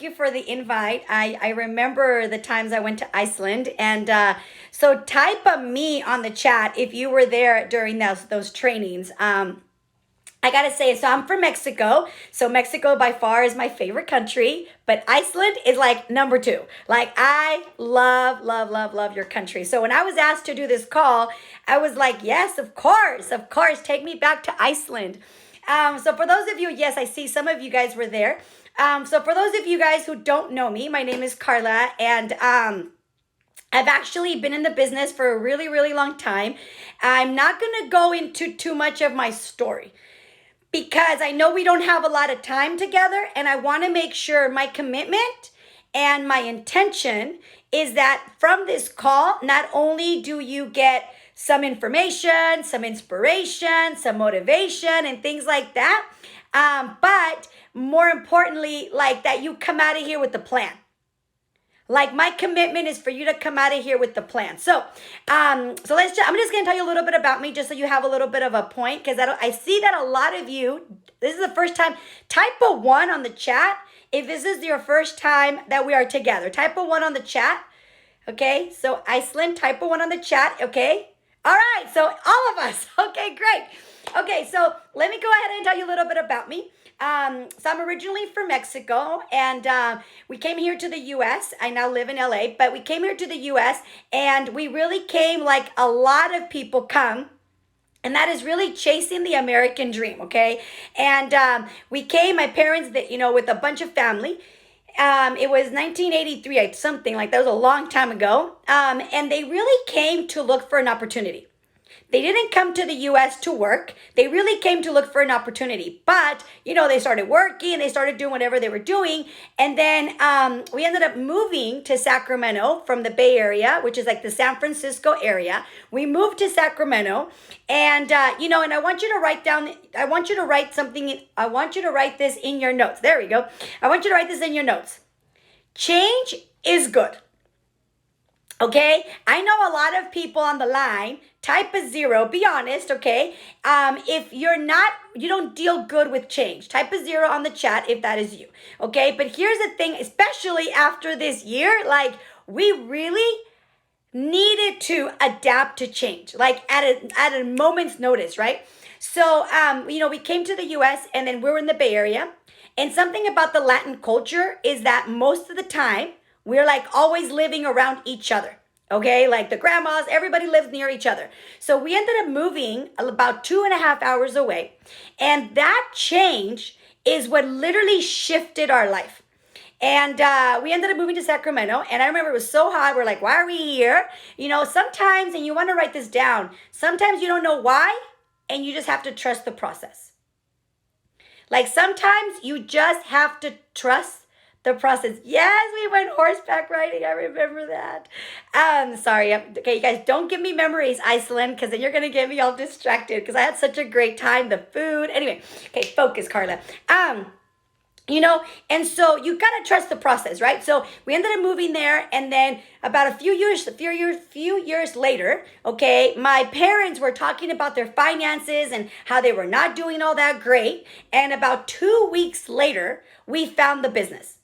you for the invite. I remember the times I went to Iceland. And so type a me on the chat if you were there during those trainings. I gotta say, so I'm from Mexico. So Mexico by far is my favorite country, but Iceland is like number two. Like I love, love, love, love your country. So when I was asked to do this call, I was like, yes, of course, take me back to Iceland. So for those of you, yes, I see some of you guys were there. So for those of you guys who don't know me, my name is Carla, and I've actually been in the business for a really, really long time. I'm not gonna go into too much of my story because I know we don't have a lot of time together, and I want to make sure my commitment and my intention is that from this call, not only do you get some information, some inspiration, some motivation, and things like that, but more importantly, like that you come out of here with a plan. Like my commitment is for you to come out of here with the plan. I'm just gonna tell you a little bit about me, just so you have a little bit of a point, because I see that a lot of you. This is the first time. Type a 1 on the chat if this is your first time that we are together. Type a 1 on the chat. Okay, so Iceland, type a 1 on the chat. Okay, all right. So all of us. Okay, great. Okay, so let me go ahead and tell you a little bit about me. So I'm originally from Mexico, and we came here to the U.S. I now live in L.A., but we came here to the U.S., and we really came like a lot of people come, and that is really chasing the American dream, okay? And we came, my parents, with a bunch of family. It was 1983, something like that. It was a long time ago, and they really came to look for an opportunity. They didn't come to the US to work. They really came to look for an opportunity. But, they started working, they started doing whatever they were doing. And then we ended up moving to Sacramento from the Bay Area, which is like the San Francisco area. We moved to Sacramento. And, and I want you to write this in your notes. There we go. I want you to write this in your notes. Change is good. Okay, I know a lot of people on the line. Type a 0, be honest, okay? If you don't deal good with change. Type a 0 on the chat if that is you, okay? But here's the thing, especially after this year, like we really needed to adapt to change, like at a moment's notice, right? So, we came to the US, and then we were in the Bay Area. And something about the Latin culture is that most of the time, we're like always living around each other. Okay, like the grandmas, everybody lives near each other. So we ended up moving about 2.5 hours away. And that change is what literally shifted our life. And we ended up moving to Sacramento. And I remember it was so hot. We're like, why are we here? Sometimes, and you want to write this down, sometimes you don't know why, and you just have to trust the process. Like sometimes you just have to trust the process. Yes, we went horseback riding. I remember that. Sorry. Okay, you guys, don't give me memories, Iceland, because then you're going to get me all distracted, because I had such a great time. The food. Anyway, okay, focus, Carla. And so you got to trust the process, right? So we ended up moving there, and then about a few years later, okay, my parents were talking about their finances and how they were not doing all that great. And about 2 weeks later, we found the business.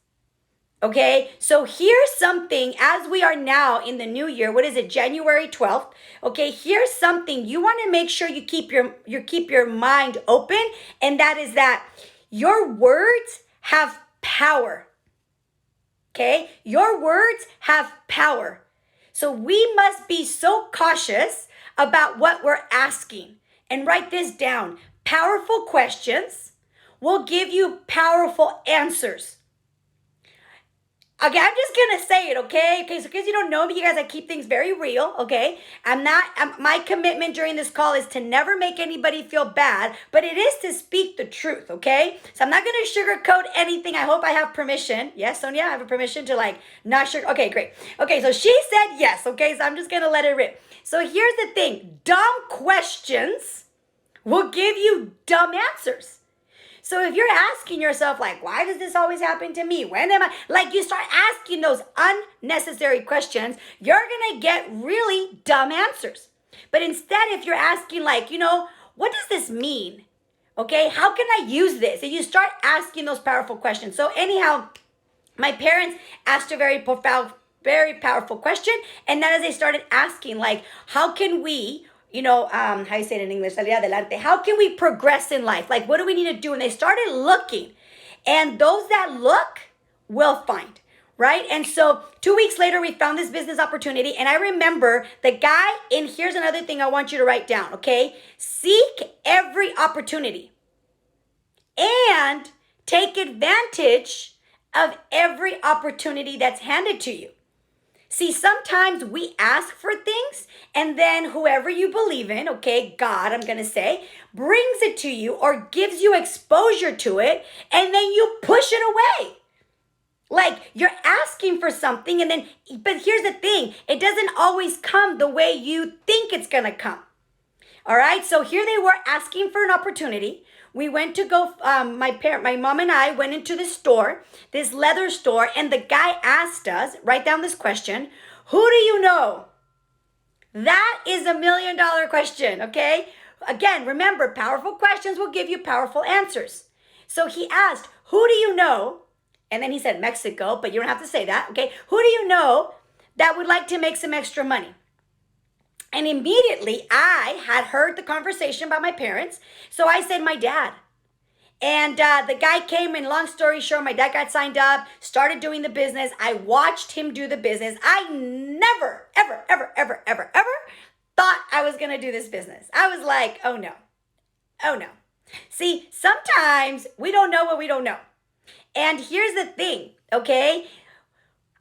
Okay, so here's something as we are now in the new year. What is it, January 12th? Okay, here's something you want to make sure you keep your mind open, and that is that your words have power. Okay, your words have power. So we must be so cautious about what we're asking. And write this down. Powerful questions will give you powerful answers. Okay, I'm just gonna say it, okay? Okay, so because you don't know me, you guys, I keep things very real, okay? My commitment during this call is to never make anybody feel bad, but it is to speak the truth, okay? So I'm not gonna sugarcoat anything. I hope I have permission. Yes, Sonia, I have a permission to not sugar. Okay, great. Okay, so she said yes, okay? So I'm just gonna let it rip. So here's the thing. Dumb questions will give you dumb answers. So if you're asking yourself, why does this always happen to me? When am I? You start asking those unnecessary questions, you're going to get really dumb answers. But instead, if you're asking, what does this mean? Okay, how can I use this? And you start asking those powerful questions. So anyhow, My parents asked a very powerful question. And then as they started asking, like, how can we, how you say it in English, salir adelante, how can we progress in life? Like, what do we need to do? And they started looking. And those that look will find, right? And so 2 weeks later, we found this business opportunity. And I remember the guy, and here's another thing I want you to write down, okay? Seek every opportunity and take advantage of every opportunity that's handed to you. See, sometimes we ask for things and then whoever you believe in, okay, God, I'm going to say, brings it to you or gives you exposure to it, and then you push it away. Like you're asking for something and then, but here's the thing, it doesn't always come the way you think it's going to come. All right, so here they were asking for an opportunity. We went to go, my mom and I went into the store, this leather store, and the guy asked us, write down this question, who do you know? That is $1 million question, okay? Again, remember, powerful questions will give you powerful answers. So he asked, who do you know? And then he said Mexico, but you don't have to say that, okay? Who do you know that would like to make some extra money? And immediately I had heard the conversation by my parents. So I said, my dad. And the guy came, and long story short, my dad got signed up, started doing the business. I watched him do the business. I never, ever, ever, ever, ever, ever thought I was going to do this business. I was like, oh no. Oh no. See, sometimes we don't know what we don't know. And here's the thing, okay?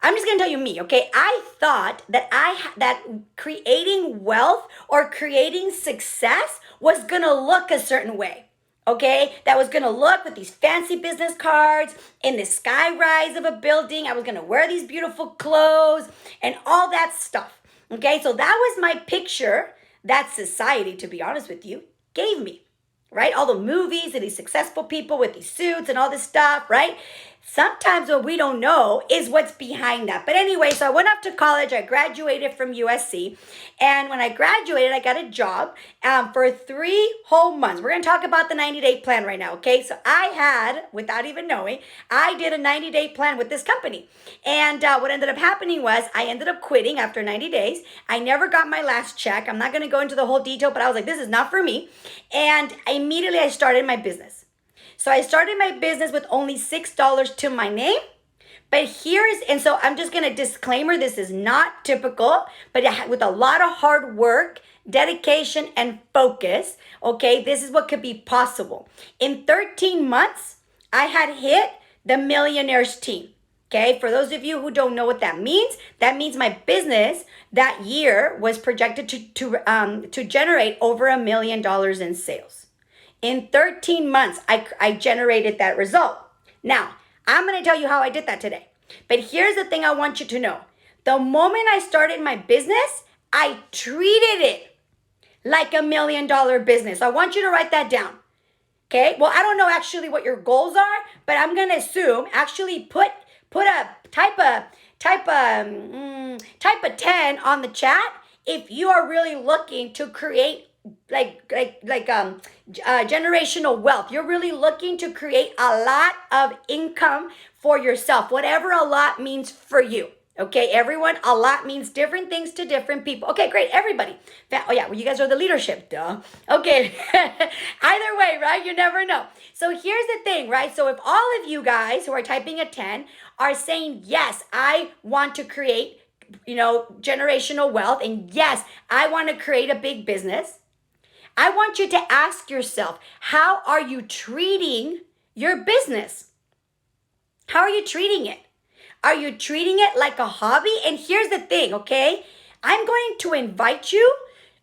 I'm just going to tell you me, okay? I thought that that creating wealth or creating success was going to look a certain way, okay? That was going to look with these fancy business cards in the sky rise of a building. I was going to wear these beautiful clothes and all that stuff, okay? So that was my picture that society, to be honest with you, gave me, right? All the movies and these successful people with these suits and all this stuff, right? Sometimes what we don't know is what's behind that. But anyway, so I went off to college. I graduated from USC. And when I graduated, I got a job for 3 whole months. We're going to talk about the 90-day plan right now, okay? So I had, without even knowing, I did a 90-day plan with this company. And what ended up happening was I ended up quitting after 90 days. I never got my last check. I'm not going to go into the whole detail, but I was like, this is not for me. And immediately I started my business. So I started my business with only $6 to my name. But and so I'm just going to disclaimer, this is not typical, but with a lot of hard work, dedication, and focus, okay, this is what could be possible. In 13 months, I had hit the Millionaires Team. Okay, for those of you who don't know what that means my business that year was projected to generate over $1 million in sales. In 13 months, I generated that result. Now, I'm going to tell you how I did that today. But here's the thing I want you to know. The moment I started my business, I treated it like $1 million business. I want you to write that down. Okay? Well, I don't know actually what your goals are, but I'm going to assume actually put a type a 10 on the chat if you are really looking to create generational wealth. You're really looking to create a lot of income for yourself, whatever a lot means for you. Okay, everyone, a lot means different things to different people. Okay, great, everybody. Oh yeah, well, you guys are the leadership, duh. Okay, either way, right? You never know. So here's the thing, right? So if all of you guys who are typing a 10 are saying, yes, I want to create, generational wealth, and yes, I want to create a big business, I want you to ask yourself, how are you treating your business? How are you treating it? Are you treating it like a hobby? And here's the thing, okay? I'm going to invite you.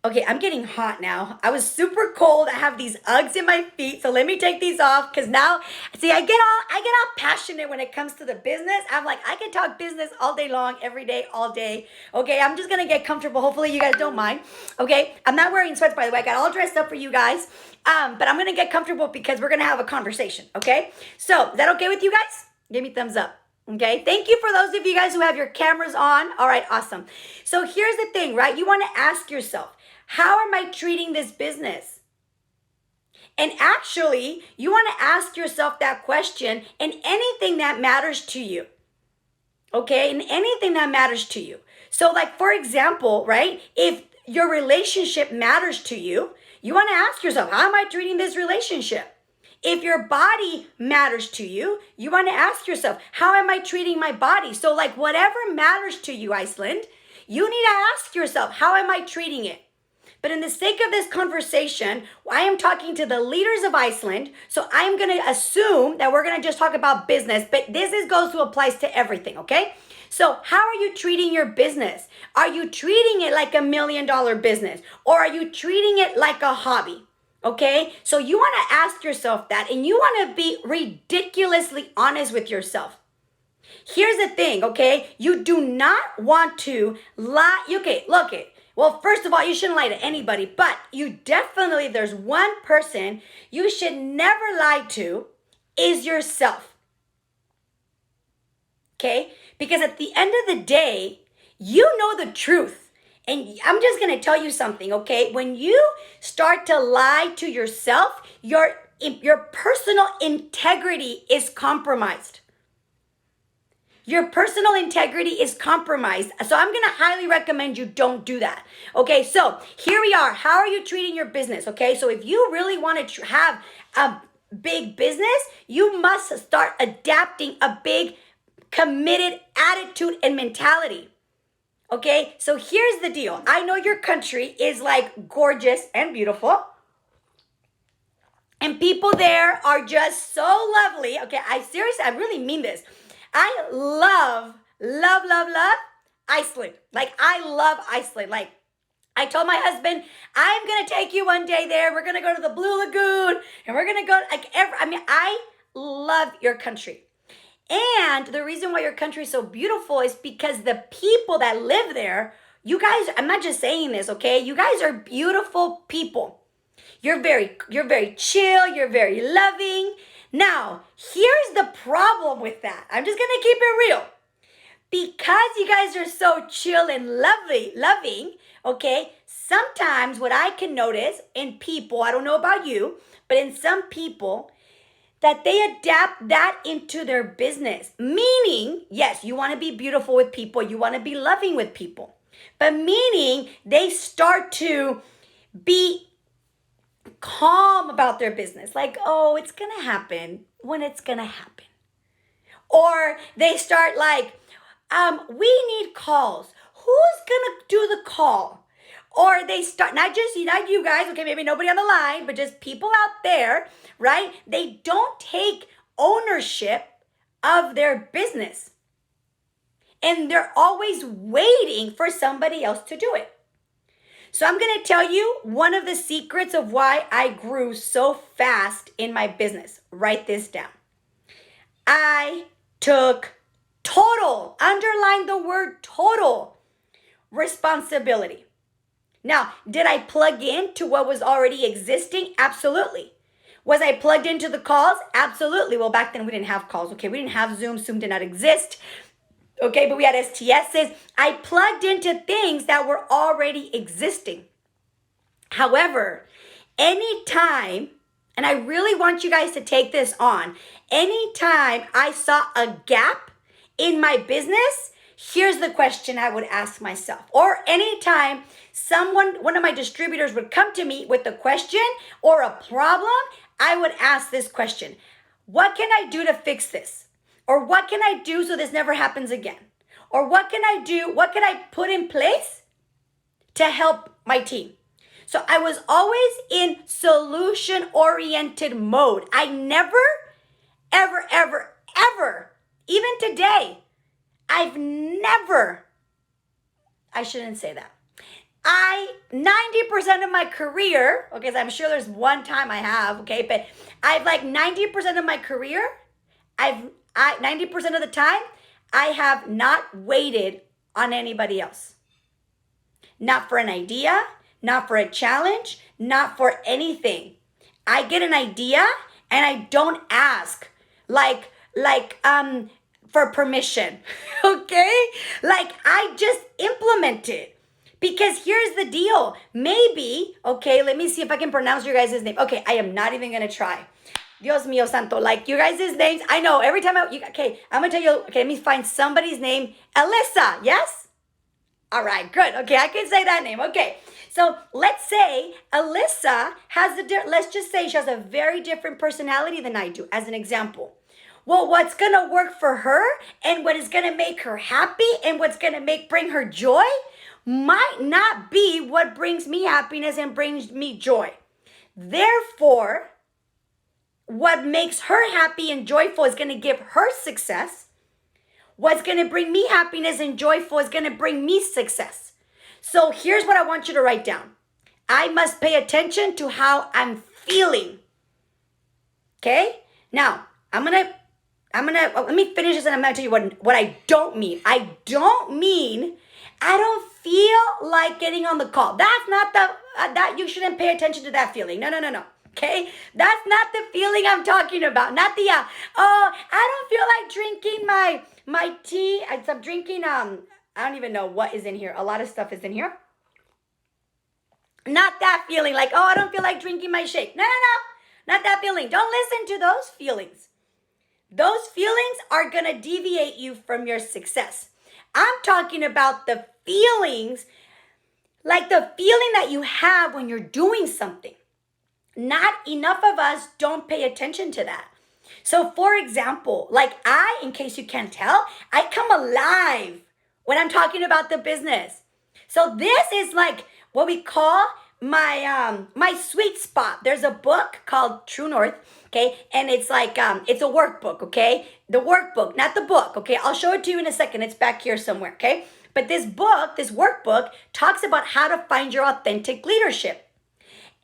Okay, I'm getting hot now. I was super cold. I have these Uggs in my feet, so let me take these off because now, see, I get all passionate when it comes to the business. I'm like, I can talk business all day long, every day, all day. Okay, I'm just gonna get comfortable. Hopefully you guys don't mind. Okay, I'm not wearing sweats, by the way. I got all dressed up for you guys, but I'm gonna get comfortable because we're gonna have a conversation. Okay, so is that okay with you guys? Give me a thumbs up. Okay, thank you for those of you guys who have your cameras on. All right, awesome. So here's the thing, right? You want to ask yourself, how am I treating this business? And actually, you want to ask yourself that question in anything that matters to you. okay? And anything that matters to you. So like, for example, right? If your relationship matters to you, you want to ask yourself, how am I treating this relationship? If your body matters to you, you want to ask yourself, how am I treating my body? So like whatever matters to you, Iceland, you need to ask yourself, how am I treating it? But in the sake of this conversation, I am talking to the leaders of Iceland. So I'm going to assume that we're going to just talk about business, but goes to applies to everything, okay? So how are you treating your business? Are you treating it like $1 million business? Or are you treating it like a hobby? Okay, so you want to ask yourself that, and you want to be ridiculously honest with yourself. Here's the thing, okay? You do not want to lie. Okay, look it. Well, first of all, you shouldn't lie to anybody, but you definitely, there's one person you should never lie to is yourself. Okay? Because at the end of the day, you know the truth. And I'm just going to tell you something, okay? When you start to lie to yourself, your personal integrity is compromised. Your personal integrity is compromised. So I'm going to highly recommend you don't do that. Okay, so here we are. How are you treating your business? Okay, so if you really want to have a big business, you must start adapting a big committed attitude and mentality. Okay, so here's the deal. I know your country is like gorgeous and beautiful. And people there are just so lovely. Okay, I really mean this. I love Iceland. Like, I love Iceland. Like, I told my husband, I'm going to take you one day there. We're going to go to the Blue Lagoon. And we're going to go, I love your country. And the reason why your country is so beautiful is because the people that live there, you guys, I'm not just saying this, okay? You guys are beautiful people. You're very chill. You're very loving. Now, here's the problem with that. I'm just going to keep it real. Because you guys are so chill and loving, okay, sometimes what I can notice in people, I don't know about you, but in some people, that they adapt that into their business. Meaning, yes, you want to be beautiful with people, you want to be loving with people, but meaning they start to be calm about their business. Like, oh, it's going to happen when it's going to happen. Or they start like, we need calls. Who's going to do the call? Or they start, not you guys, okay, maybe nobody on the line, but just people out there, right? They don't take ownership of their business. And they're always waiting for somebody else to do it. So I'm going to tell you one of the secrets of why I grew so fast in my business. Write this down. I took total, underline the word total, responsibility. Now, did I plug in to what was already existing? Absolutely. Was I plugged into the calls? Absolutely. Well, back then we didn't have calls, okay? We didn't have Zoom. Zoom did not exist. Okay, but we had STSs. I plugged into things that were already existing. However, anytime, and I really want you guys to take this on, anytime I saw a gap in my business, here's the question I would ask myself. Or anytime one of my distributors would come to me with a question or a problem, I would ask this question. What can I do to fix this? Or what can I do so this never happens again? Or what can I do? What can I put in place to help my team? So I was always in solution-oriented mode. I never, ever, even today, I shouldn't say that. 90% of my career, okay, so I'm sure there's one time I have, okay, but I've like 90% of my career, 90% of the time, I have not waited on anybody else. Not for an idea, not for a challenge, not for anything. I get an idea and I don't ask for permission, okay? Like I just implement it. Because here's the deal. Maybe, okay, let me see if I can pronounce your guys' name. Okay, I am not even going to try. Dios mío santo. Like you guys' names, I know every time okay, I'm gonna tell you, okay, let me find somebody's name. Alyssa, yes? All right, good. Okay, I can say that name. Okay, so let's say Alyssa has let's just say she has a very different personality than I do, as an example. Well, what's gonna work for her and what is gonna make her happy and what's gonna bring her joy might not be what brings me happiness and brings me joy. Therefore, what makes her happy and joyful is gonna give her success. What's going to bring me happiness and joyful is going to bring me success. So here's what I want you to write down. I must pay attention to how I'm feeling. Okay? Now, let me finish this and I'm going to tell you what I don't mean. I don't mean I don't feel like getting on the call. That's not that you shouldn't pay attention to that feeling. No. Okay? That's not the feeling I'm talking about. Not the, I don't feel like drinking my tea. I'm drinking, I don't even know what is in here. A lot of stuff is in here. Not that feeling like, I don't feel like drinking my shake. No. Not that feeling. Don't listen to those feelings. Those feelings are going to deviate you from your success. I'm talking about the feelings, like the feeling that you have when you're doing something. Not enough of us don't pay attention to that. So for example, like in case you can't tell, I come alive when I'm talking about the business. So this is like what we call my sweet spot. There's a book called True North, okay? And it's like, it's a workbook, okay? The workbook, not the book, okay? I'll show it to you in a second. It's back here somewhere, okay? But this workbook talks about how to find your authentic leadership.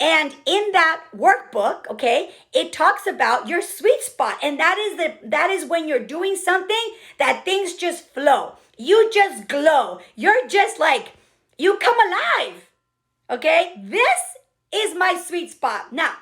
And in that workbook, okay, it talks about your sweet spot. And that is when you're doing something that things just flow. You just glow. You're just like, you come alive. Okay? This is my sweet spot. Now,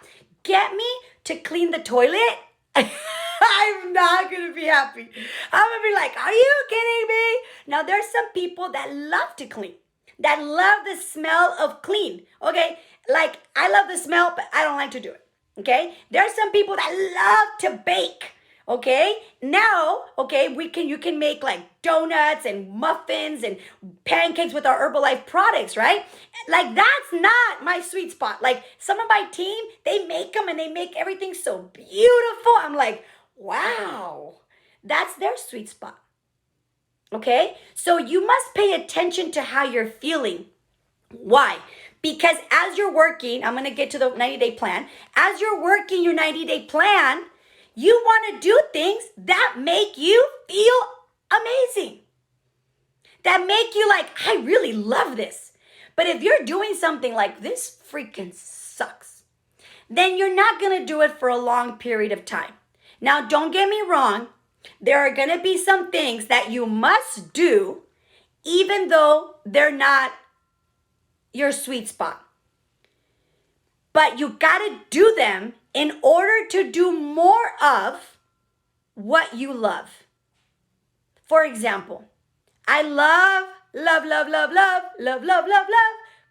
get me to clean the toilet. I'm not going to be happy. I'm going to be like, are you kidding me? Now, there's some people that love to clean, that love the smell of clean. Okay? Like, I love the smell, but I don't like to do it, okay? There are some people that love to bake, okay? Now, okay, you can make like donuts and muffins and pancakes with our Herbalife products, right? Like, that's not my sweet spot. Like, some of my team, they make them and they make everything so beautiful. I'm like, wow, that's their sweet spot, okay? So you must pay attention to how you're feeling. Why? Because as you're working, I'm going to get to the 90-day plan. As you're working your 90-day plan, you want to do things that make you feel amazing. That make you like, I really love this. But if you're doing something like this freaking sucks, then you're not going to do it for a long period of time. Now, don't get me wrong. There are going to be some things that you must do, even though they're not your sweet spot. But you got to do them in order to do more of what you love. For example, I love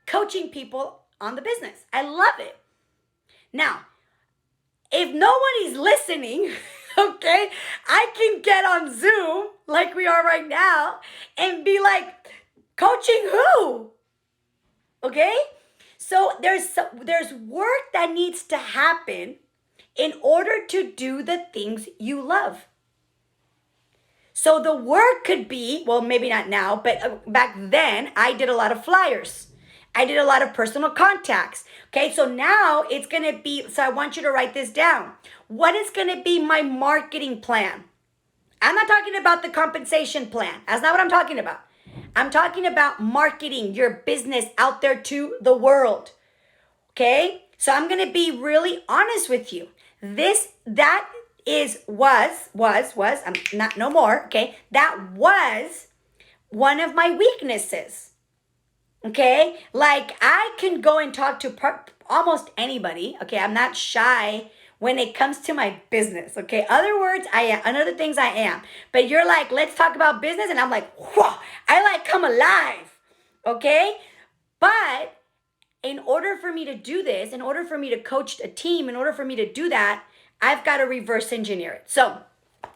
coaching people on the business. I love it. Now, if nobody's listening, okay, I can get on Zoom like we are right now and be like, coaching who? Okay? So there's work that needs to happen in order to do the things you love. So the work could be, well, maybe not now, but back then I did a lot of flyers. I did a lot of personal contacts. Okay, so now it's going to be, so I want you to write this down. What is going to be my marketing plan? I'm not talking about the compensation plan. That's not what I'm talking about. I'm talking about marketing your business out there to the world. Okay? So I'm going to be really honest with you. I'm not no more, okay? That was one of my weaknesses. Okay? Like I can go and talk to almost anybody. Okay? I'm not shy when it comes to my business, okay? Other words, I am. And other things, I am. But you're like, let's talk about business. And I'm like, whoa, I like come alive, okay? But in order for me to do this, in order for me to coach a team, in order for me to do that, I've got to reverse engineer it. So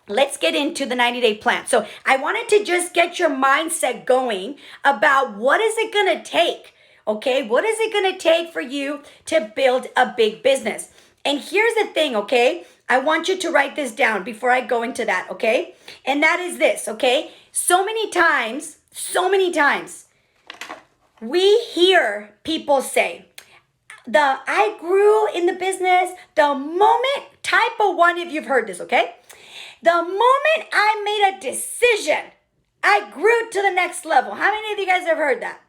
let's get into the 90-day plan. So I wanted to just get your mindset going about what is it going to take, okay? What is it going to take for you to build a big business? And here's the thing, okay? I want you to write this down before I go into that, okay? And that is this, okay? So many times, we hear people say, I grew in the business the moment, type of one if you've heard this, okay? The moment I made a decision, I grew to the next level. How many of you guys have heard that?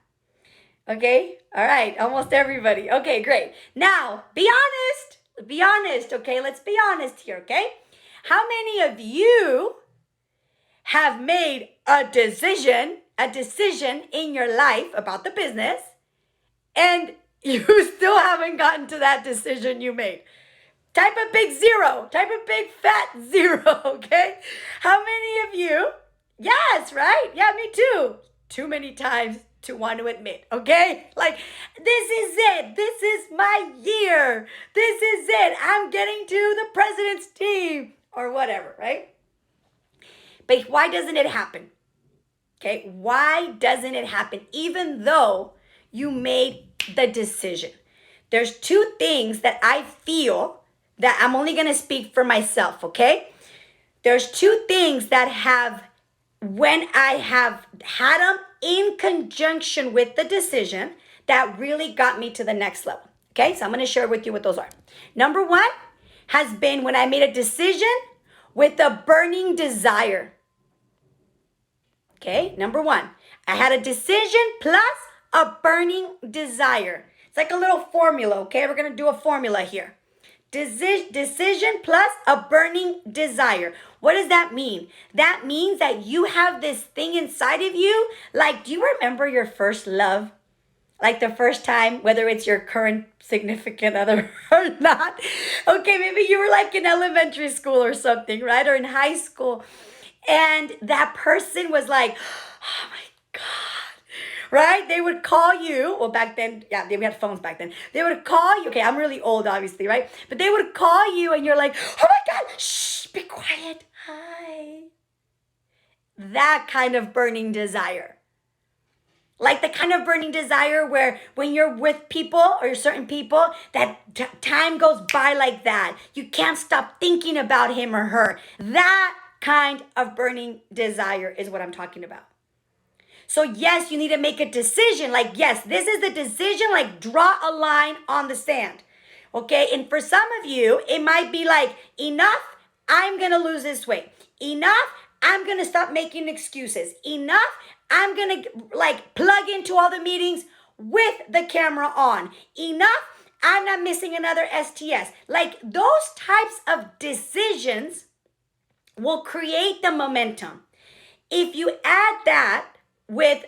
Okay, all right, almost everybody. Okay, great. Now, be honest, okay? Let's be honest here, okay? How many of you have made a decision in your life about the business and you still haven't gotten to that decision you made? Type a big zero. Type a big fat zero, okay? How many of you? Yes, right? Yeah, me too. Too many times to want to admit, okay? Like, this is it. This is my year. This is it. I'm getting to the president's team or whatever, right? But why doesn't it happen? Okay, why doesn't it happen even though you made the decision? There's two things that I feel that I'm only going to speak for myself, okay? There's two things that have, when I have had them in conjunction with the decision, that really got me to the next level, okay? So I'm going to share with you what those are. Number one has been when I made a decision with a burning desire. Okay, number one, I had a decision plus a burning desire. It's like a little formula, okay? We're going to do a formula here. Decision plus a burning desire. What does that mean? That means that you have this thing inside of you. Like, do you remember your first love? Like the first time, whether it's your current significant other or not. Okay, maybe you were like in elementary school or something, right? Or in high school. And that person was like, oh my God. Right? They would call you. Well, back then, yeah, we had phones back then. They would call you. Okay, I'm really old, obviously, right? But they would call you and you're like, oh my God, shh, be quiet. Hi. That kind of burning desire. Like the kind of burning desire where when you're with people or certain people, that time goes by like that. You can't stop thinking about him or her. That kind of burning desire is what I'm talking about. So yes, you need to make a decision. Like, yes, this is the decision. Like, draw a line on the sand. Okay. And for some of you, it might be like, enough, I'm going to lose this weight. Enough, I'm going to stop making excuses. Enough, I'm going to like plug into all the meetings with the camera on. Enough, I'm not missing another STS. Like, those types of decisions will create the momentum. If you add that with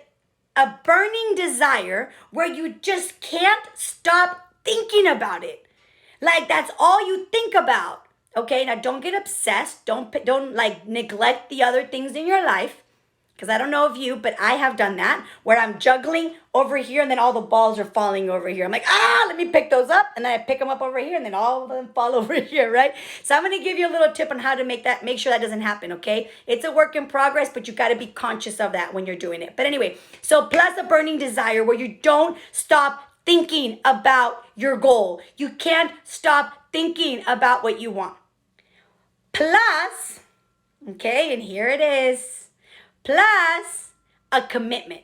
a burning desire where you just can't stop thinking about it, like that's all you think about. Okay, now don't get obsessed. Don't like neglect the other things in your life. Because I don't know of you, but I have done that where I'm juggling over here and then all the balls are falling over here. I'm like, let me pick those up. And then I pick them up over here and then all of them fall over here, right? So I'm going to give you a little tip on how to make sure that doesn't happen, okay? It's a work in progress, but you got to be conscious of that when you're doing it. But anyway, so plus a burning desire where you don't stop thinking about your goal. You can't stop thinking about what you want. Plus, okay, and here it is. Plus a commitment.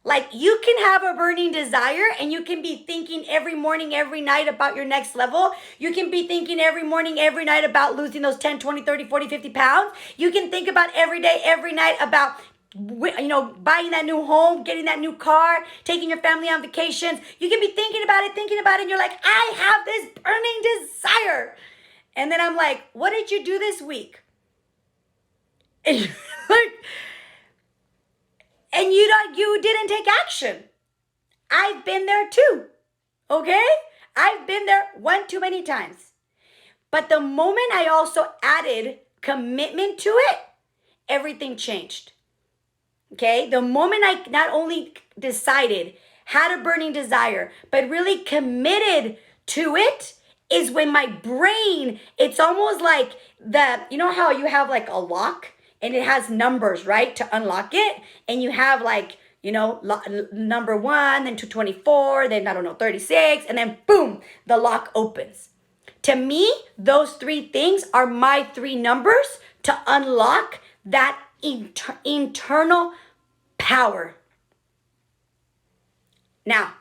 Like, you can have a burning desire and you can be thinking every morning, every night about your next level. You can be thinking every morning, every night about losing those 10, 20, 30, 40, 50 pounds. You can think about every day, every night about, you know, buying that new home, getting that new car, taking your family on vacations. You can be thinking about it, and you're like, I have this burning desire. And then I'm like, what did you do this week? And you're like, and you didn't take action. I've been there too. Okay? I've been there one too many times. But the moment I also added commitment to it, everything changed. Okay? The moment I not only decided, had a burning desire, but really committed to it, is when my brain, it's almost like you know how you have like a lock and it has numbers, right? To unlock it. And you have like, number 1, then 224, then I don't know, 36, and then boom, the lock opens. To me, those 3 things are my 3 numbers to unlock that internal power. Now,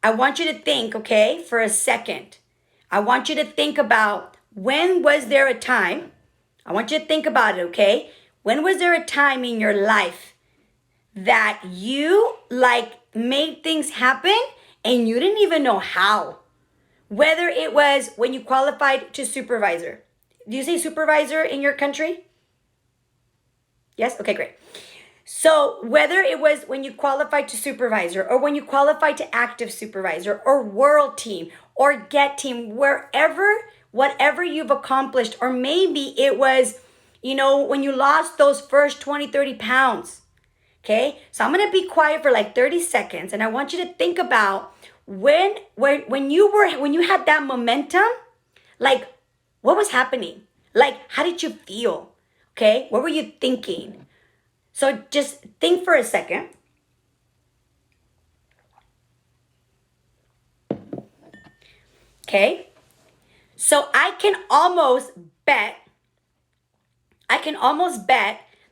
I want you to think, okay, for a second. I want you to think about, when was there a time? I want you to think about it, okay? When was there a time in your life that you made things happen and you didn't even know how? Whether it was when you qualified to supervisor. Do you say supervisor in your country? Yes? Okay, great. So whether it was when you qualified to supervisor, or when you qualified to active supervisor, or world team, or get team, whatever you've accomplished, or maybe it was, when you lost those first 20, 30 pounds. Okay? So I'm going to be quiet for like 30 seconds, and I want you to think about when you had that momentum, like what was happening? Like, how did you feel? Okay? What were you thinking? So just think for a second. Okay? So I can almost bet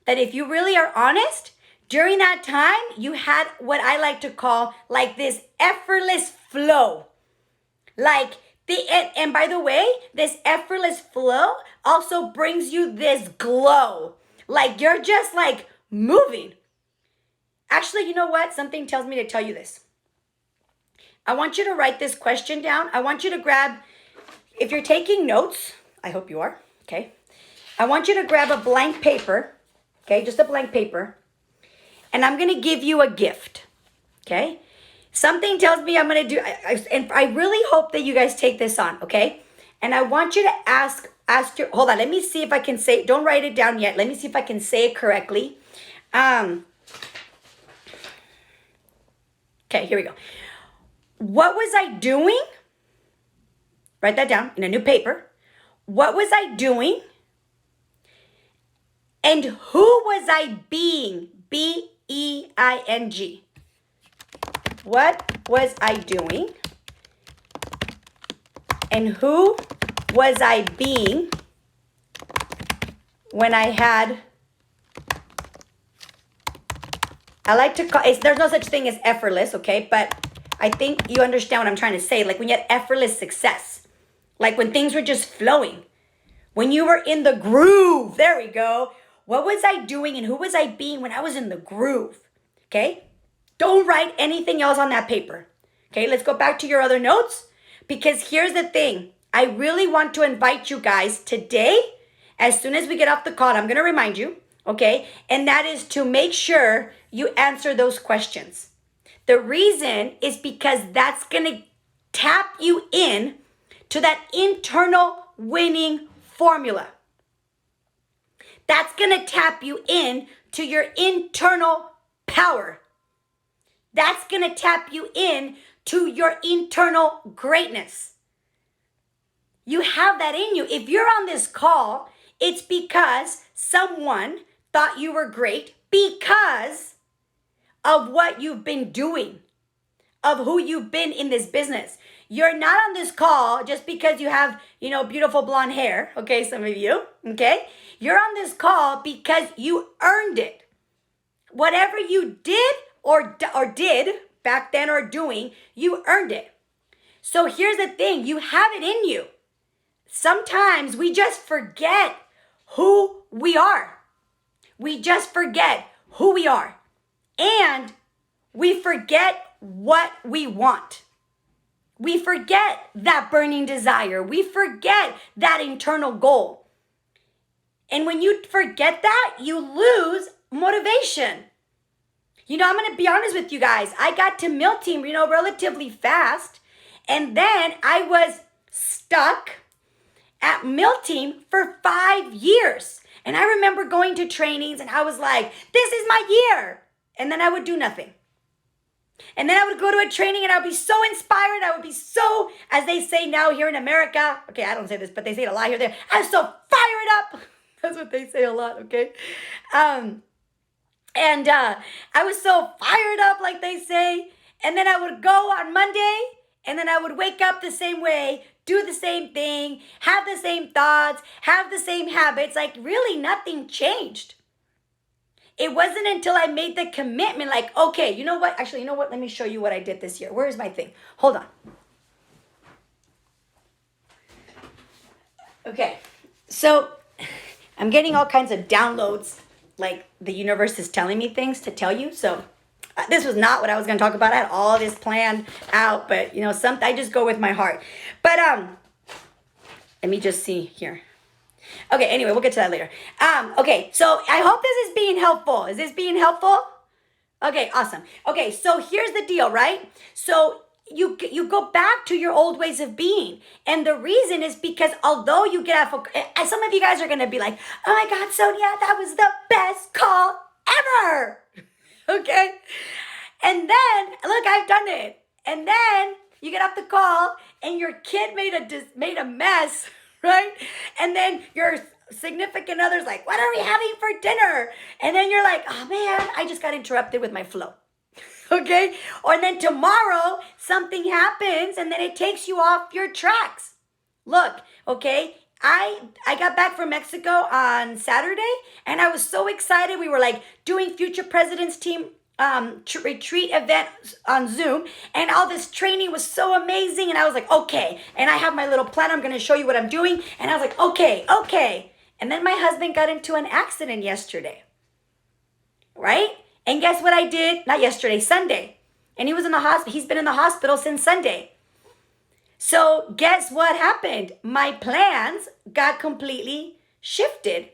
that if you really are honest, during that time, you had what I like to call like this effortless flow. And by the way, this effortless flow also brings you this glow. Like you're just like moving. Actually, you know what? Something tells me to tell you this. I want you to write this question down. I want you to grab, if you're taking notes, I hope you are, okay? I want you to grab a blank paper, okay? Just a blank paper. And I'm going to give you a gift, okay? Something tells me I'm going to do, and I really hope that you guys take this on, okay? And I want you to ask hold on, let me see if I can say, don't write it down yet. Let me see if I can say it correctly. Okay, here we go. What was I doing? Write that down in a new paper. What was I doing? And who was I being? B-E-I-N-G. What was I doing? And who was I being when I had, I like to call, there's no such thing as effortless, okay? But I think you understand what I'm trying to say. Like when you had effortless success. Like when things were just flowing. When you were in the groove. There we go. What was I doing and who was I being when I was in the groove? Okay? Don't write anything else on that paper. Okay, let's go back to your other notes. Because here's the thing. I really want to invite you guys today, as soon as we get off the call, I'm going to remind you, okay? And that is to make sure you answer those questions. The reason is because that's going to tap you in to that internal winning formula. That's going to tap you in to your internal power. That's going to tap you in to your internal greatness. You have that in you. If you're on this call, it's because someone thought you were great because of what you've been doing, of who you've been in this business. You're not on this call just because you have, beautiful blonde hair. Okay, some of you, okay? You're on this call because you earned it. Whatever you did or did back then or doing, you earned it. So here's the thing, you have it in you. Sometimes we just forget who we are. We just forget who we are. And we forget what we want. We forget that burning desire. We forget that internal goal. And when you forget that, you lose motivation. I'm going to be honest with you guys. I got to Meal Team, relatively fast. And then I was stuck at Meal Team for 5 years. And I remember going to trainings and I was like, this is my year. And then I would do nothing. And then I would go to a training and I would be so inspired. I would be so, as they say now here in America. Okay, I don't say this, but they say it a lot here. There, I was so fired up. That's what they say a lot. Okay, and I was so fired up, like they say. And then I would go on Monday, and then I would wake up the same way, do the same thing, have the same thoughts, have the same habits. Like really, nothing changed. It wasn't until I made the commitment, like, okay, you know what? Actually, you know what? Let me show you what I did this year. Where is my thing? Hold on. Okay, so I'm getting all kinds of downloads, like the universe is telling me things to tell you. So this was not what I was going to talk about. I had all this planned out, but you know, I just go with my heart. But let me just see here. Okay, anyway, we'll get to that later. Okay, so I hope this is being helpful. Is this being helpful? Okay, awesome. Okay, so here's the deal, right? So you go back to your old ways of being. And the reason is because although you get out, some of you guys are going to be like, oh my God, Sonia, that was the best call ever. Okay? And then, look, I've done it. And then you get off the call and your kid made a mess, right? And then your significant other's like, what are we having for dinner? And then you're like, oh man, I just got interrupted with my flow. Okay? Or then tomorrow something happens and then it takes you off your tracks. Look, okay? I got back from Mexico on Saturday and I was so excited. We were like doing Future Presidents Team retreat event on Zoom, and all this training was so amazing. And I was like, okay. And I have my little plan. I'm going to show you what I'm doing. And I was like, okay. And then my husband got into an accident yesterday, right? And guess what I did? Not yesterday, Sunday. And he was in the hospital. He's been in the hospital since Sunday. So guess what happened? My plans got completely shifted.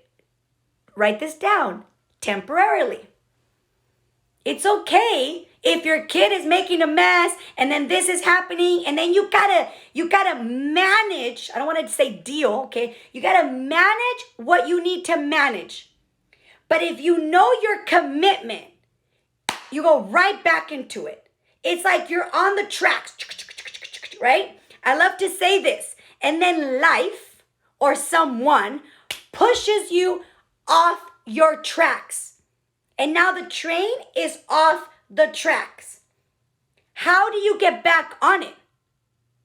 Write this down. Temporarily. It's okay if your kid is making a mess and then this is happening and then you gotta manage. I don't want to say deal, okay? You gotta manage what you need to manage. But if you know your commitment, you go right back into it. It's like you're on the tracks, right? I love to say this. And then life or someone pushes you off your tracks. And now the train is off the tracks. How do you get back on it?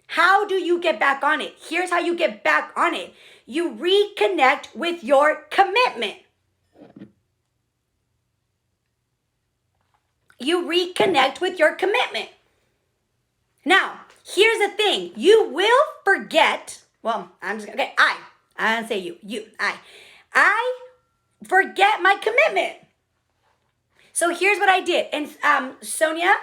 How do you get back on it? Here's how you get back on it. You reconnect with your commitment. You reconnect with your commitment. Now, here's the thing. You will forget. Well, I'm just, okay, I don't say you, I forget my commitment. So here's what I did. And Sonia,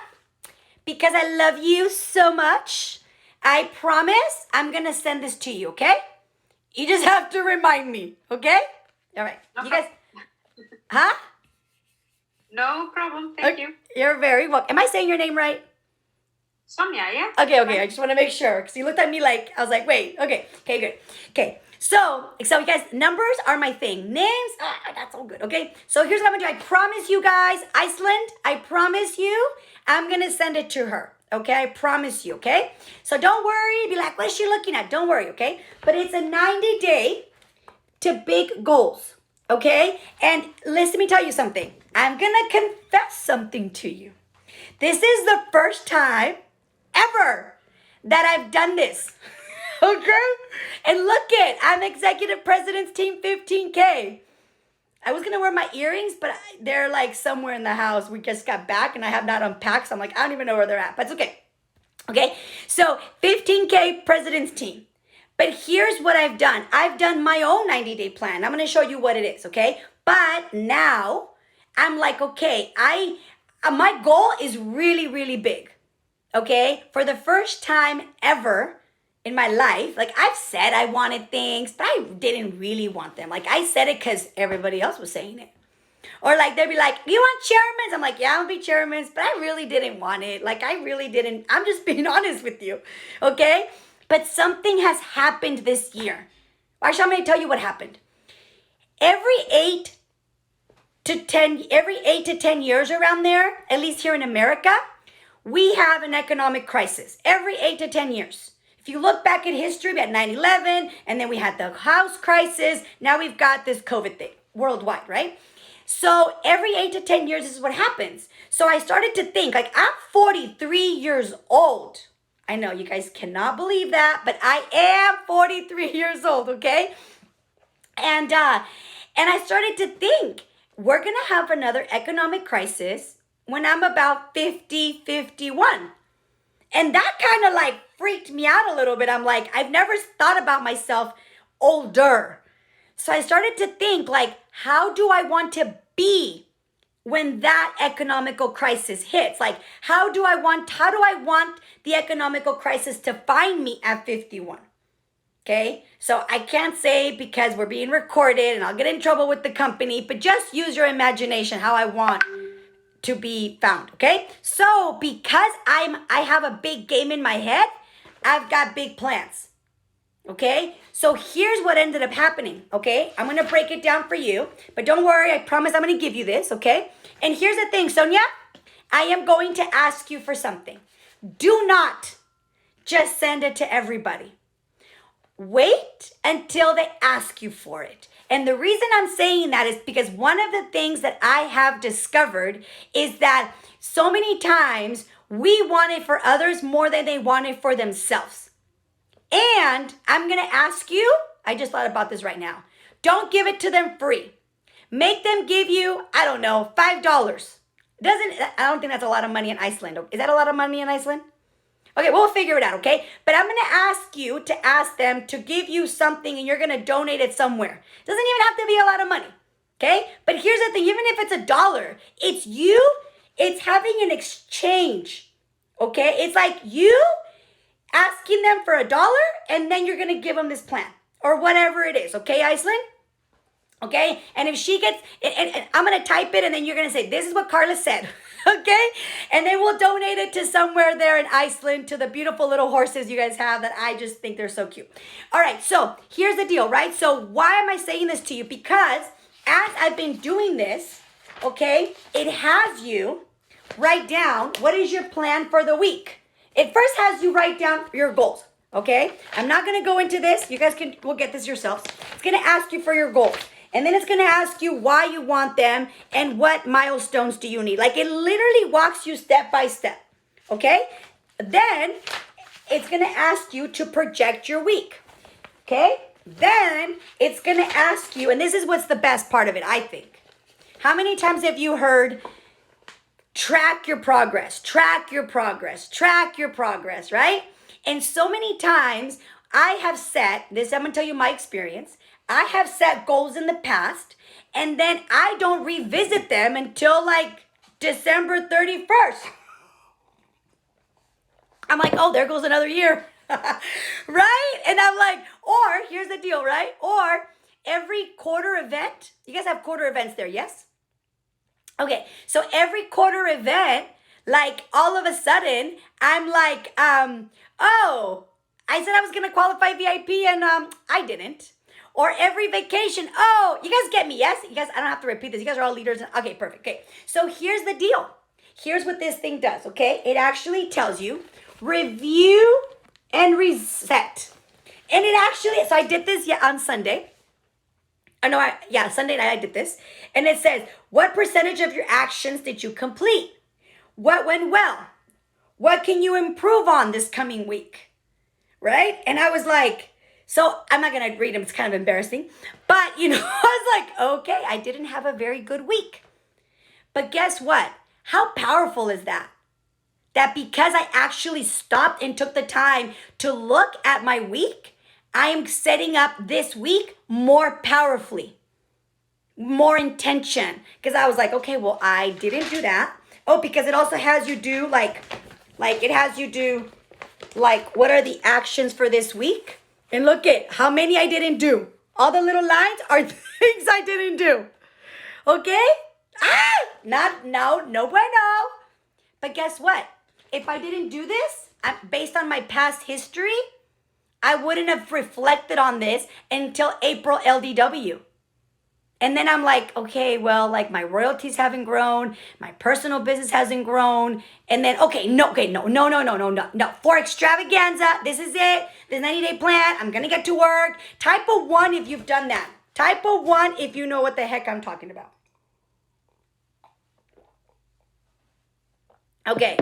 because I love you so much, I promise I'm going to send this to you, okay? You just have to remind me, okay? All right. No you guys, huh? No problem. Thank you. You're very welcome. Am I saying your name right? Sonia, yeah. Okay. I just want to make sure because you looked at me like, I was like, wait. Okay, good. Okay. So you guys, numbers are my thing. Names, that's all good, okay? So here's what I'm gonna do. I promise you guys, Iceland, I promise you, I'm gonna send it to her, okay? I promise you, okay? So don't worry, be like, what is she looking at? Don't worry, okay? But it's a 90-day to big goals, okay? And let me tell you something. I'm gonna confess something to you. This is the first time ever that I've done this. Okay? And look I'm Executive President's Team 15K. I was going to wear my earrings, but they're like somewhere in the house. We just got back and I have not unpacked. So I'm like, I don't even know where they're at, but it's okay. Okay? So 15K President's Team. But here's what I've done. I've done my own 90-day plan. I'm going to show you what it is, okay? But now I'm like, okay, my goal is really, really big. Okay? For the first time ever, in my life, like I've said I wanted things, but I didn't really want them. Like I said it because everybody else was saying it. Or like they'd be like, you want chairmans? I'm like, yeah, I'll be chairmans, but I really didn't want it. Like I really didn't. I'm just being honest with you. Okay? But something has happened this year. Actually, I'm going to tell you what happened. Every 8 to 10 years around there, at least here in America, we have an economic crisis every 8 to 10 years. If you look back at history, we had 9/11, and then we had the house crisis. Now we've got this COVID thing worldwide, right? So every 8 to 10 years, this is what happens. So I started to think, like, I'm 43 years old. I know you guys cannot believe that, but I am 43 years old, okay? And I started to think, we're going to have another economic crisis when I'm about 50, 51. And that kind of like freaked me out a little bit. I'm like, I've never thought about myself older. So I started to think, like, how do I want to be when that economical crisis hits? Like, how do I want the economical crisis to find me at 51? Okay, so I can't say because we're being recorded and I'll get in trouble with the company, but just use your imagination how I want to be found, okay? So because I have a big game in my head, I've got big plans, okay? So here's what ended up happening, okay? I'm gonna break it down for you, but don't worry, I promise I'm gonna give you this, okay? And here's the thing, Sonia, I am going to ask you for something. Do not just send it to everybody. Wait until they ask you for it. And the reason I'm saying that is because one of the things that I have discovered is that so many times we want it for others more than they want it for themselves. And I'm going to ask you, I just thought about this right now. Don't give it to them free. Make them give you, I don't know, $5. I don't think that's a lot of money in Iceland. Is that a lot of money in Iceland? Okay, we'll figure it out, okay? But I'm going to ask you to ask them to give you something and you're going to donate it somewhere. It doesn't even have to be a lot of money, okay? But here's the thing, even if it's $1, it's having an exchange, okay? It's like you asking them for $1 and then you're going to give them this plan or whatever it is, okay, Iceland? Okay, and if she gets, and I'm going to type it and then you're going to say, this is what Carla said, okay? And then we'll donate it to somewhere there in Iceland to the beautiful little horses you guys have that I just think they're so cute. All right, so here's the deal, right? So why am I saying this to you? Because as I've been doing this, okay, it has you write down what is your plan for the week. It first has you write down your goals, okay? I'm not going to go into this. You guys will get this yourselves. It's going to ask you for your goals. And then it's going to ask you why you want them and what milestones do you need. Like it literally walks you step by step. Okay? Then it's going to ask you to project your week. Okay? Then it's going to ask you, and this is what's the best part of it, I think. How many times have you heard track your progress, track your progress, track your progress, right? And so many times I have set, this I'm going to tell you my experience, I have set goals in the past and then I don't revisit them until like December 31st. I'm like, oh, there goes another year, right? And I'm like, or here's the deal, right? Or every quarter event, you guys have quarter events there, yes? Okay, so every quarter event, like all of a sudden, I'm like, oh, I said I was going to qualify VIP and I didn't. Or every vacation, oh, you guys get me, yes? You guys, I don't have to repeat this. You guys are all leaders. Okay, perfect. Okay, so here's the deal. Here's what this thing does, okay? It actually tells you review and reset. And it actually, so I did this on Sunday. Sunday night I did this. And it says, what percentage of your actions did you complete? What went well? What can you improve on this coming week? Right? And I was like, so I'm not going to read them. It's kind of embarrassing. But, I was like, okay, I didn't have a very good week. But guess what? How powerful is that? That because I actually stopped and took the time to look at my week, I am setting up this week more powerfully, more intention. Because I was like, okay, well, I didn't do that. Oh, because it also has you do like what are the actions for this week? And look at how many I didn't do. All the little lines are things I didn't do. Okay? No bueno. But guess what? If I didn't do this, based on my past history, I wouldn't have reflected on this until April LDW. And then I'm like, okay, well, like my royalties haven't grown, my personal business hasn't grown. And then, no. For extravaganza, this is it. This 90-day plan, I'm gonna get to work. Type a 1 if you've done that. Type a 1 if you know what the heck I'm talking about. Okay.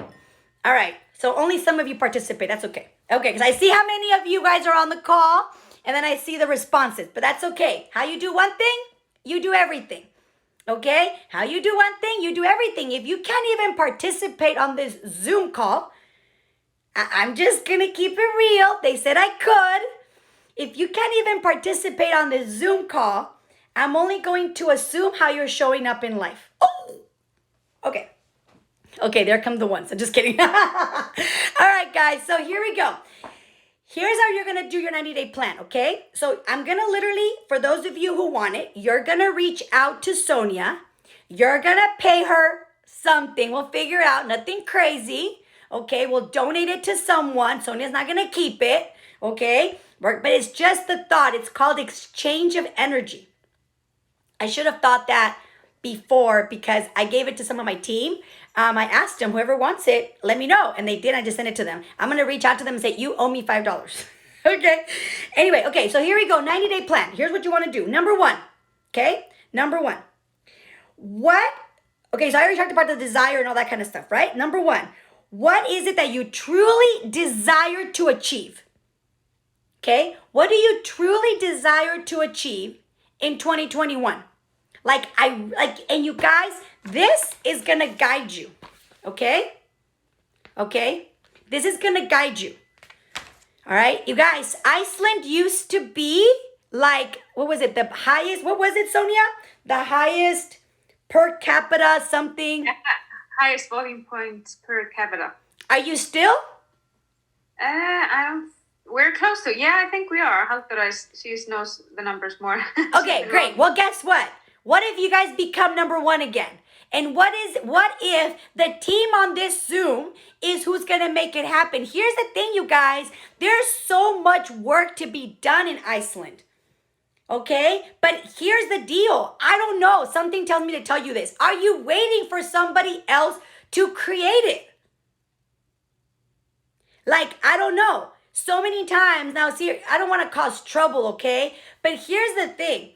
All right. So only some of you participate. That's okay. Okay, because I see how many of you guys are on the call, and then I see the responses. But that's okay. How you do one thing, you do everything. Okay? How you do one thing, you do everything. If you can't even participate on this Zoom call, I'm just going to keep it real. They said I could. If you can't even participate on this Zoom call, I'm only going to assume how you're showing up in life. Oh! Okay. Okay, there come the ones. I'm just kidding. All right, guys. So here we go. Here's how you're going to do your 90-day plan, okay? So I'm going to literally, for those of you who want it, you're going to reach out to Sonia. You're going to pay her something. We'll figure it out. Nothing crazy, okay? We'll donate it to someone. Sonia's not going to keep it, okay? But it's just the thought. It's called exchange of energy. I should have thought that before because I gave it to some of my team. I asked them, whoever wants it, let me know. And they did. I just sent it to them. I'm going to reach out to them and say, you owe me $5. Okay. Anyway, okay. So here we go. 90-day plan. Here's what you want to do. Number 1. Okay. Number 1. Okay. So I already talked about the desire and all that kind of stuff, right? Number 1. What is it that you truly desire to achieve? Okay. What do you truly desire to achieve in 2021? And you guys, this is going to guide you. Okay? Okay? This is going to guide you. All right? You guys, Iceland used to be like, what was it? The highest, what was it, Sonia? The highest per capita something. Highest voting points per capita. Are you still? We're close to. Yeah, I think we are. She knows the numbers more. Okay, great. Well, guess what? What if you guys become number 1 again? And what if the team on this Zoom is who's going to make it happen? Here's the thing, you guys. There's so much work to be done in Iceland. Okay? But here's the deal. I don't know. Something tells me to tell you this. Are you waiting for somebody else to create it? I don't know. So many times. Now, see, I don't want to cause trouble, okay? But here's the thing.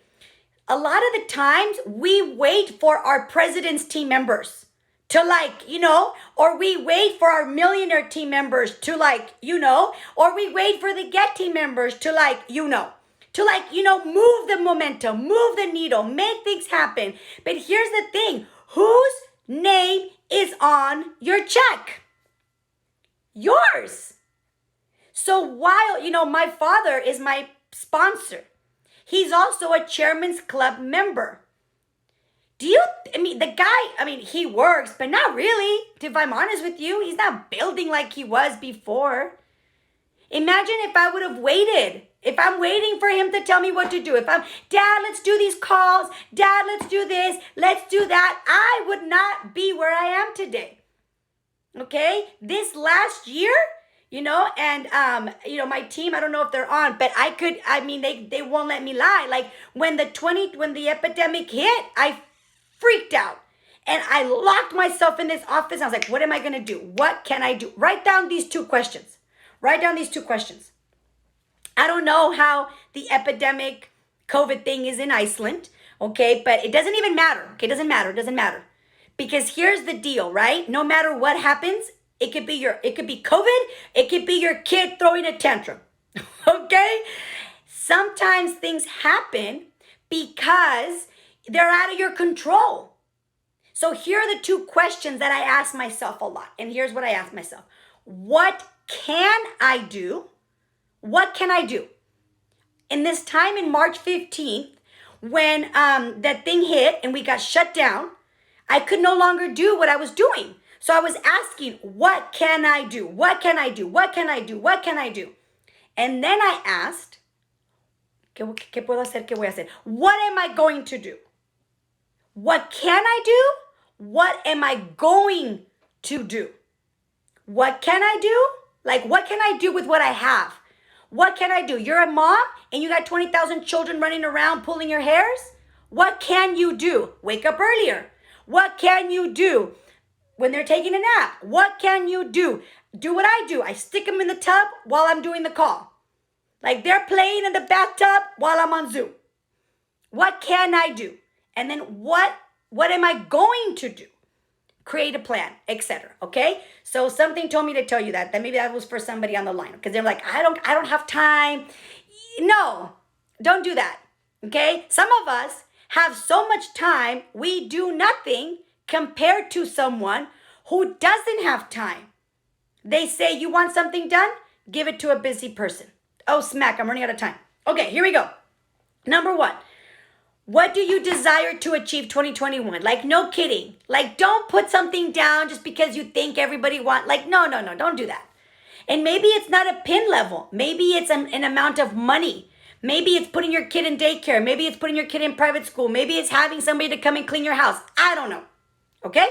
A lot of the times we wait for our president's team members to or we wait for our millionaire team members to or we wait for the Get team members to move the momentum, move the needle, make things happen. But here's the thing, whose name is on your check? Yours. So while, my father is my sponsor, he's also a Chairman's Club member. The guy, he works, but not really. If I'm honest with you, he's not building like he was before. Imagine if I would have waited. If I'm waiting for him to tell me what to do. Dad, let's do these calls. Dad, let's do this. Let's do that. I would not be where I am today. Okay? This last year, my team, I don't know if they're on, but they won't let me lie. When the epidemic hit, I freaked out and I locked myself in this office. I was like, what am I going to do? What can I do? Write down these 2 questions. I don't know how the epidemic COVID thing is in Iceland. Okay. But it doesn't even matter. Okay. It doesn't matter. Because here's the deal, right? No matter what happens, it could be COVID. It could be your kid throwing a tantrum. Okay? Sometimes things happen because they're out of your control. So here are the 2 questions that I ask myself a lot. And here's what I ask myself. What can I do? What can I do? In this time in March 15th, when that thing hit and we got shut down, I could no longer do what I was doing. So I was asking, what can I do? What can I do? What can I do? What can I do? And then I asked, ¿Qué puedo hacer? ¿Qué voy a hacer? What am I going to do? What can I do? What am I going to do? What can I do? What can I do with what I have? What can I do? You're a mom and you got 20,000 children running around pulling your hairs? What can you do? Wake up earlier. What can you do when they're taking a nap? What can you do? Do what I do. I stick them in the tub while I'm doing the call. Like they're playing in the bathtub while I'm on Zoom. What can I do? And then what am I going to do? Create a plan, etc. Okay? So something told me to tell you that. Maybe that was for somebody on the line. Because they're like, I don't have time. No, don't do that. Okay? Some of us have so much time, we do nothing compared to someone who doesn't have time. They say, you want something done? Give it to a busy person. Oh, smack, I'm running out of time. Okay, here we go. Number 1. What do you desire to achieve 2021? Like, no kidding. Like, don't put something down just because you think everybody wants. Like, no, don't do that. And maybe it's not a pin level. Maybe it's an amount of money. Maybe it's putting your kid in daycare. Maybe it's putting your kid in private school. Maybe it's having somebody to come and clean your house. I don't know. Okay?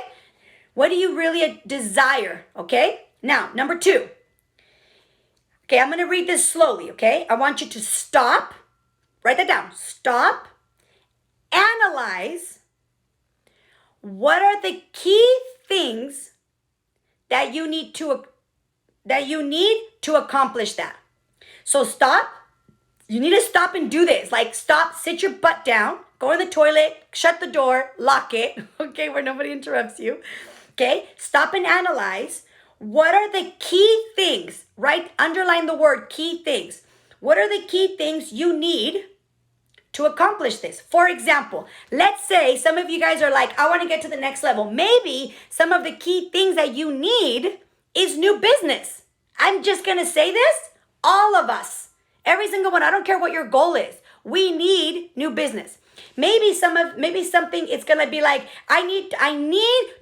What do you really desire? Okay? Now, number 2. Okay, I'm going to read this slowly, okay? I want you to stop. Write that down. Stop. Analyze. What are the key things that you need to accomplish that? So stop. You need to stop and do this. Like stop, sit your butt down, go to the toilet, shut the door, lock it, okay, where nobody interrupts you. Okay, stop and analyze. What are the key things, right? Underline the word key things. What are the key things you need to accomplish this? For example, let's say some of you guys are like, I want to get to the next level. Maybe some of the key things that you need is new business. I'm just going to say this. All of us, every single one, I don't care what your goal is. We need new business. Maybe something it's going to be like, I need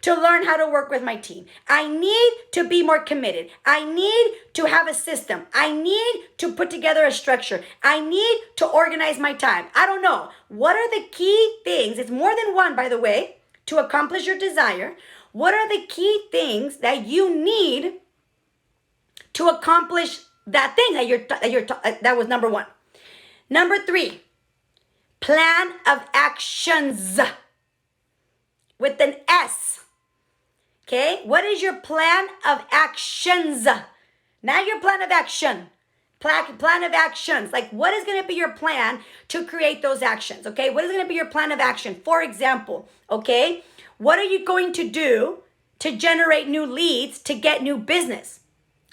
to learn how to work with my team. I need to be more committed. I need to have a system. I need to put together a structure. I need to organize my time. I don't know. What are the key things? It's more than one, by the way, to accomplish your desire. What are the key things that you need to accomplish that thing that was number 1? Number 3. Plan of actions with an S. Okay? What is your plan of actions? Not your plan of action. Plan of actions. Like, what is going to be your plan to create those actions? Okay? What is going to be your plan of action? For example, okay? What are you going to do to generate new leads to get new business?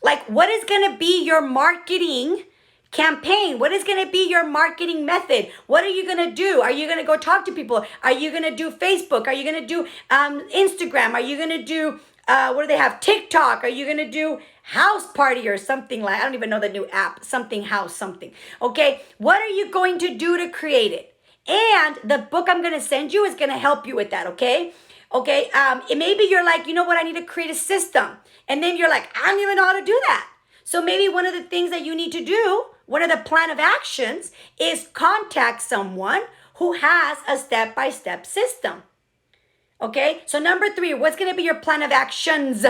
Like, what is going to be your marketing campaign? What is going to be your marketing method? What are you going to do? Are you going to go talk to people? Are you going to do Facebook? Are you going to do Instagram? Are you going to do, what do they have? TikTok? Are you going to do House Party or something like, I don't even know the new app, something house, something. Okay. What are you going to do to create it? And the book I'm going to send you is going to help you with that. Okay. Okay. Maybe you're like, you know what? I need to create a system. And then you're like, I don't even know how to do that. So maybe one of the things that you need to do, one of the plan of actions, is contact someone who has a step-by-step system. Okay? So number 3, what's going to be your plan of actions?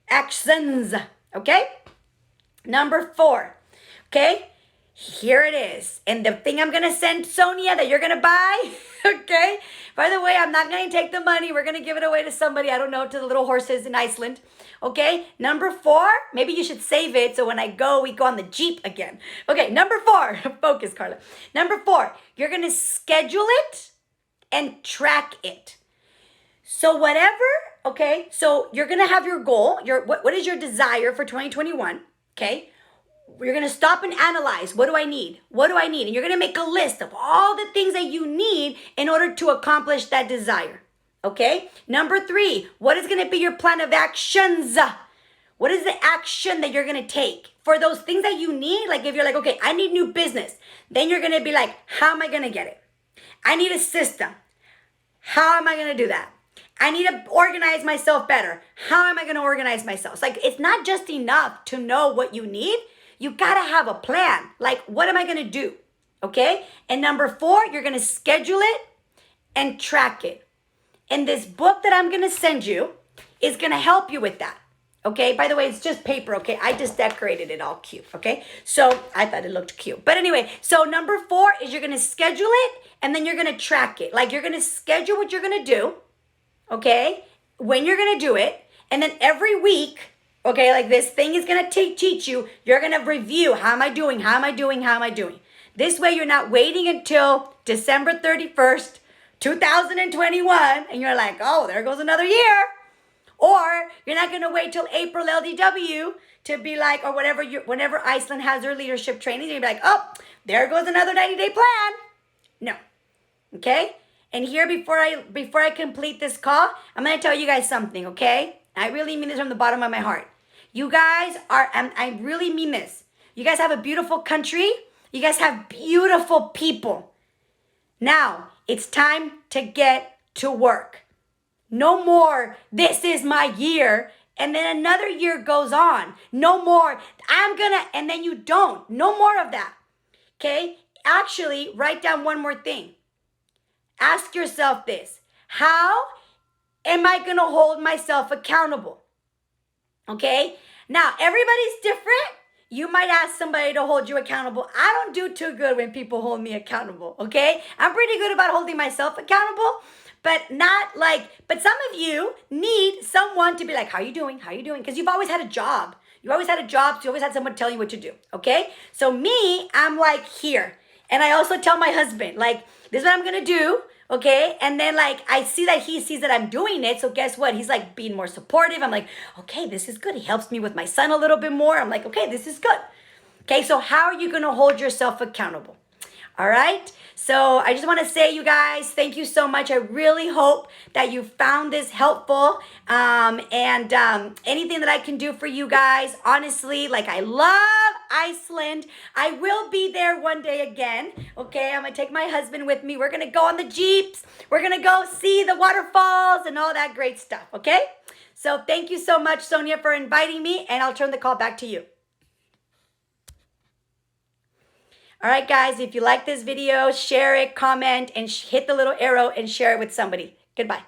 Actions. Okay? Number 4. Okay? Here it is. And the thing I'm going to send Sonia that you're going to buy, okay? By the way, I'm not going to take the money. We're going to give it away to somebody, I don't know, to the little horses in Iceland. Okay? Number 4, maybe you should save it so when I go, we go on the Jeep again. Okay, number 4. Focus, Carla. Number 4, you're going to schedule it and track it. So whatever, okay? So you're going to have your goal. What is your desire for 2021? Okay? You're going to stop and analyze. What do I need? What do I need? And you're going to make a list of all the things that you need in order to accomplish that desire. Okay? Number 3, what is going to be your plan of actions? What is the action that you're going to take for those things that you need? Like if you're like, okay, I need new business. Then you're going to be like, how am I going to get it? I need a system. How am I going to do that? I need to organize myself better. How am I going to organize myself? It's like, it's not just enough to know what you need. You got to have a plan. Like, what am I going to do? Okay? And number 4, you're going to schedule it and track it. And this book that I'm going to send you is going to help you with that. Okay, by the way, it's just paper, okay? I just decorated it all cute, okay? So I thought it looked cute. But anyway, so number 4 is you're gonna schedule it and then you're gonna track it. Like you're gonna schedule what you're gonna do, okay? When you're gonna do it, and then every week, okay, like this thing is gonna teach you, you're gonna review, how am I doing, how am I doing, how am I doing? This way you're not waiting until December 31st, 2021, and you're like, oh, there goes another year. Or you're not going to wait till April LDW to be like, or whatever, whenever Iceland has their leadership training, you'll be like, oh, there goes another 90-day plan. No. Okay? And here, before I complete this call, I'm going to tell you guys something, okay? I really mean this from the bottom of my heart. You guys are, I really mean this. You guys have a beautiful country. You guys have beautiful people. Now, it's time to get to work. No more, this is my year, and then another year goes on. No more, and then you don't. No more of that, okay? Actually, write down one more thing. Ask yourself this. How am I going to hold myself accountable? Okay? Now, everybody's different. You might ask somebody to hold you accountable. I don't do too good when people hold me accountable, okay? I'm pretty good about holding myself accountable. But some of you need someone to be like, how you doing? How you doing? Because you've always had a job. You always had a job, so you always had someone tell you what to do, okay? So me, I'm like here. And I also tell my husband, like, this is what I'm going to do, okay? And then like, I see that he sees that I'm doing it. So guess what? He's like being more supportive. I'm like, okay, this is good. He helps me with my son a little bit more. I'm like, okay, this is good. Okay, so how are you going to hold yourself accountable? All right. So I just want to say, you guys, thank you so much. I really hope that you found this helpful. Anything that I can do for you guys, honestly, like I love Iceland. I will be there one day again. Okay. I'm going to take my husband with me. We're going to go on the Jeeps. We're going to go see the waterfalls and all that great stuff. Okay. So thank you so much, Sonia, for inviting me, and I'll turn the call back to you. All right, guys, if you like this video, share it, comment, and hit the little arrow and share it with somebody. Goodbye.